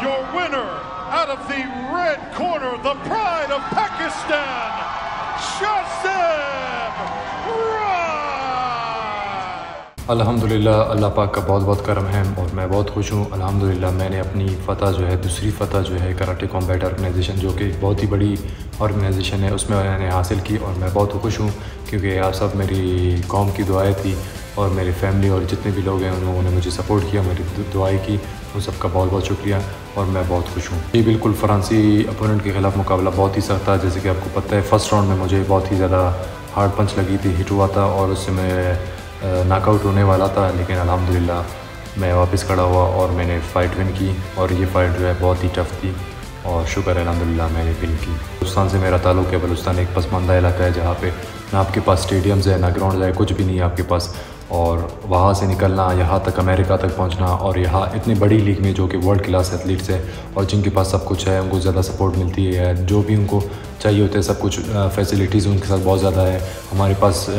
your winner out of the red corner, the pride of Pakistan, Shahzeb Raj. الحمدللہ اللہ پاک کا بہت بہت کرم ہے اور میں بہت خوش ہوں. الحمدللہ میں نے اپنی فتح جو ہے دوسری فتح جو ہے کراٹے کامبیٹ آرگنائزیشن جو کہ بہت ہی بڑی آرگنائزیشن ہے اس میں میں نے حاصل کی اور میں بہت خوش ہوں کیونکہ آپ سب میری قوم کی دعائیں تھی اور میری فیملی اور جتنے بھی لوگ ہیں ان لوگوں نے مجھے سپورٹ کیا, میری دعائیں کی, ان سب کا بہت بہت شکریہ اور میں بہت خوش ہوں. یہ بالکل فرانسی اپوننٹ کے خلاف مقابلہ بہت ہی سخت تھا. جیسے کہ آپ کو پتہ ہے فرسٹ راؤنڈ میں مجھے بہت ہی زیادہ ہارڈ پنچ لگی تھی, ہٹ ہوا تھا اور اس سے میں ناک آؤٹ ہونے والا تھا, لیکن الحمدللہ میں واپس کھڑا ہوا اور میں نے فائٹ ون کی اور یہ فائٹ جو ہے بہت ہی ٹف تھی اور شکر ہے الحمدللہ میں نے ون کی. بلوچستان سے میرا تعلق ہے. بلوچستان ایک پسماندہ علاقہ ہے جہاں پہ نہ آپ کے پاس اسٹیڈیمز ہے, نہ گراؤنڈز ہے, کچھ بھی نہیں ہے آپ کے پاس, اور وہاں سے نکلنا یہاں تک امریکہ تک پہنچنا اور یہاں اتنی بڑی لیگ میں جو کہ ورلڈ کلاس ایتھلیٹس ہے اور جن کے پاس سب کچھ ہے, ان کو زیادہ سپورٹ ملتی ہے, جو بھی ان کو چاہیے ہوتے ہیں سب کچھ فیسلٹیز ان کے ساتھ بہت زیادہ ہے. ہمارے پاس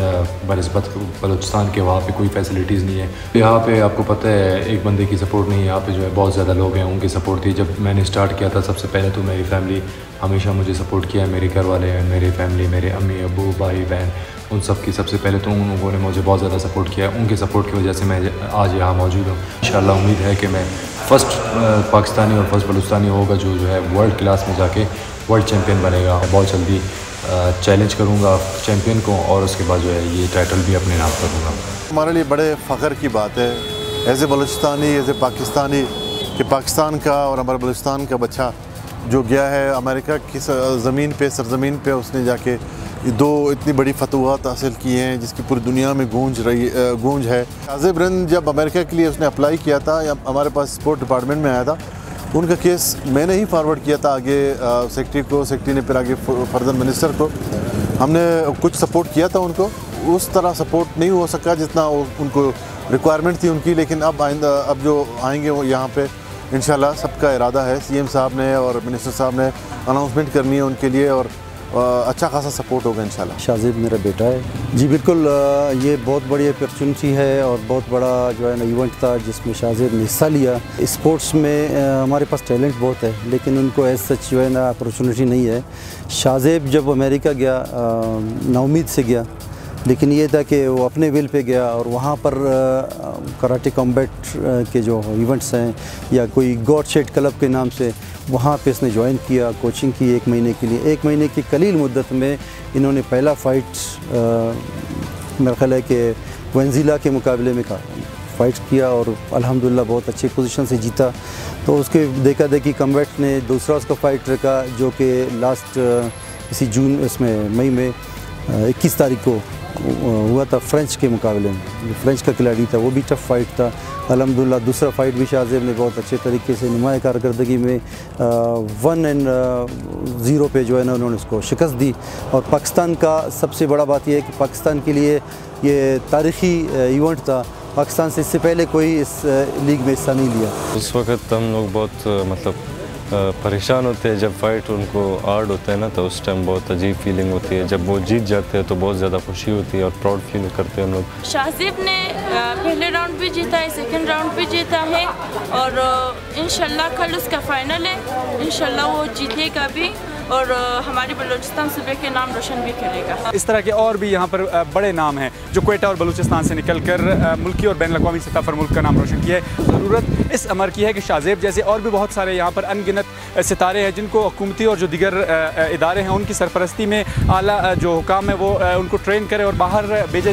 بنسبت بلوچستان کے وہاں پہ کوئی فیسلٹیز نہیں ہے. یہاں پہ آپ کو پتہ ہے ایک بندے کی سپورٹ نہیں ہے, یہاں پہ جو ہے بہت زیادہ لوگ ہیں ان کی سپورٹ تھی. جب میں نے اسٹارٹ کیا تھا سب سے پہلے تو میری فیملی ہمیشہ مجھے سپورٹ کیا ہے, میرے گھر والے ہیں, میری فیملی, میرے امی ابو بھائی بہن, ان سب کی سب سے پہلے تو ان لوگوں نے مجھے بہت زیادہ سپورٹ کیا ہے. ان کے سپورٹ کی وجہ سے میں آج یہاں موجود ہوں. انشاءاللہ امید ہے کہ میں فرسٹ پاکستانی اور فرسٹ بلوچستانی ہوگا جو ہے ورلڈ کلاس میں جا کے ورلڈ چیمپئن بنے گا. بہت جلدی چیلنج کروں گا چیمپئن کو اور اس کے بعد جو ہے یہ ٹائٹل بھی اپنے نام کروں گا. ہمارے لیے بڑے فخر کی بات ہے as a Balochistani, as a Pakistani, کہ پاکستان کا اور ہمارے بلوچستان کا بچہ جو گیا ہے امریکہ کی زمین پہ, سرزمین پہ, اس نے جا کے دو اتنی بڑی فتوحات حاصل کی ہیں جس کی پوری دنیا میں گونج ہے. شاہزیب رند جب امریکہ کے لیے اس نے اپلائی کیا تھا یا ہمارے پاس اسپورٹ ڈپارٹمنٹ میں آیا تھا, ان کا کیس میں نے ہی فارورڈ کیا تھا آگے سیکٹری کو, سیکٹری نے پھر آگے فردر منسٹر کو. ہم نے کچھ سپورٹ کیا تھا ان کو, اس طرح سپورٹ نہیں ہو سکا جتنا ان کو ریکوائرمنٹ تھی ان کی, لیکن اب جو آئیں گے وہ یہاں پہ انشاءاللہ سب کا ارادہ ہے, سی ایم صاحب نے اور منسٹر صاحب نے اناؤنسمنٹ کرنی ہے ان کے لیے اور اچھا خاصا سپورٹ ہوگا انشاءاللہ. شاہزیب میرا بیٹا ہے جی. بالکل یہ بہت بڑی اپرچونٹی ہے اور بہت بڑا جو ہے نا ایونٹ تھا جس میں شاہزیب نے حصہ لیا. اسپورٹس میں ہمارے پاس ٹیلنٹ بہت ہے لیکن ان کو ایز سچ جو ہے نا اپرچونٹی نہیں ہے. شاہزیب جب امریکہ گیا نا امید سے گیا, لیکن یہ تھا کہ وہ اپنے ول پہ گیا اور وہاں پر کراٹے کامبیٹ کے جو ایونٹس ہیں یا کوئی گاڈ شیڈ کلب کے نام سے وہاں پہ اس نے جوائن کیا, کوچنگ کی 1 مہینے کے لیے. 1 مہینے کی قلیل مدت میں انہوں نے پہلا فائٹ میرا خیال ہے کہ وینزیلا کے مقابلے میں فائٹ کیا اور الحمدللہ بہت اچھی پوزیشن سے جیتا. تو اس کے دیکھا دیکھی کامبیٹ نے دوسرا اس کا فائٹ رکھا جو کہ لاسٹ اسی مئی میں 21 تاریخ کو ہوا تھا فرینچ کے مقابلے میں. فرینچ کا کھلاڑی تھا, وہ بھی ٹف فائٹ تھا. الحمدللہ دوسرا فائٹ بھی شاہزیب نے بہت اچھے طریقے سے نمایاں کارکردگی میں 1-0 پہ جو ہے نا انہوں نے اس کو شکست دی. اور پاکستان کا سب سے بڑا بات یہ ہے کہ پاکستان کے لیے یہ تاریخی ایونٹ تھا. پاکستان سے اس سے پہلے کوئی اس لیگ میں حصہ نہیں لیا. اس وقت ہم لوگ بہت پریشان ہوتے ہیں جب فائٹ ان کو ہارڈ ہوتا ہے نا, تو اس ٹائم بہت عجیب فیلنگ ہوتی ہے. جب وہ جیت جاتے ہیں تو بہت زیادہ خوشی ہوتی ہے اور پراؤڈ فیل کرتے ہیں ہم لوگ. شاہزیب نے پہلے راؤنڈ بھی جیتا ہے, سیکنڈ راؤنڈ بھی جیتا ہے اور انشاءاللہ کل اس کا فائنل ہے. انشاءاللہ وہ جیتے گا بھی اور ہمارے بلوچستان صوبے کے نام روشن بھی کرے گا. اس طرح کے اور بھی یہاں پر بڑے نام ہیں جو کوئٹہ اور بلوچستان سے نکل کر ملکی اور بین الاقوامی سطح پر ملک کا نام روشن کیا ہے. ضرورت اس امر کی ہے کہ شاہزیب جیسے اور بھی بہت سارے یہاں پر ان گنت ستارے ہیں جن کو حکومتی اور جو دیگر ادارے ہیں ان کی سرپرستی میں اعلیٰ جو حکام ہے وہ ان کو ٹرین کرے اور باہر بھیجے.